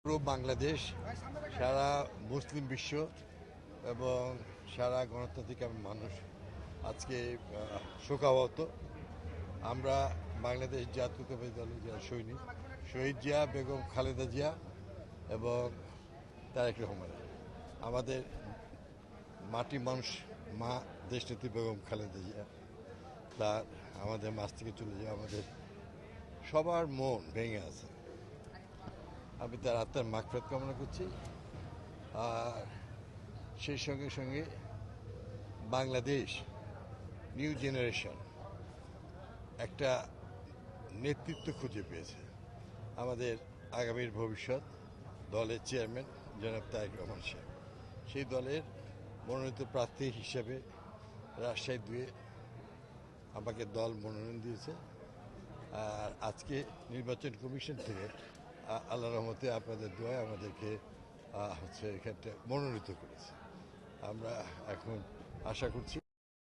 পুরো বাংলাদেশ, সারা মুসলিম বিশ্ব এবং সারা গণতান্ত্রিক মানুষ আজকে শোকাহত। আমরা বাংলাদেশ জাতীয়তাবাদী দলের যারা সৈনিক, শহীদ জিয়া, বেগম খালেদা জিয়া এবং তারেক রহমান, আমাদের মাটি মানুষ মা দেশনেত্রী বেগম খালেদা জিয়া, তার আমাদের মাছ থেকে চলে যাওয়া আমাদের সবার মন ভেঙে আছে। আমি তার আত্মার মাগফিরাত কামনা করছি। আর সেই সঙ্গে সঙ্গে বাংলাদেশ নিউ জেনারেশন একটা নেতৃত্ব খুঁজে পেয়েছে। আমাদের আগামীর ভবিষ্যৎ দলের চেয়ারম্যান জনাব তারেক রহমান সাহেব, সেই দলের মনোনীত প্রার্থী হিসেবে রাজশাহী 2 আমাকে দল মনোনয়ন দিয়েছে। আর আজকে নির্বাচন কমিশন থেকে আল্লাহ রহমতে আপনাদের দোয়ায় আমাদেরকে এক্ষেত্রে মনোনীত করেছে। আমরা এখন আশা করছি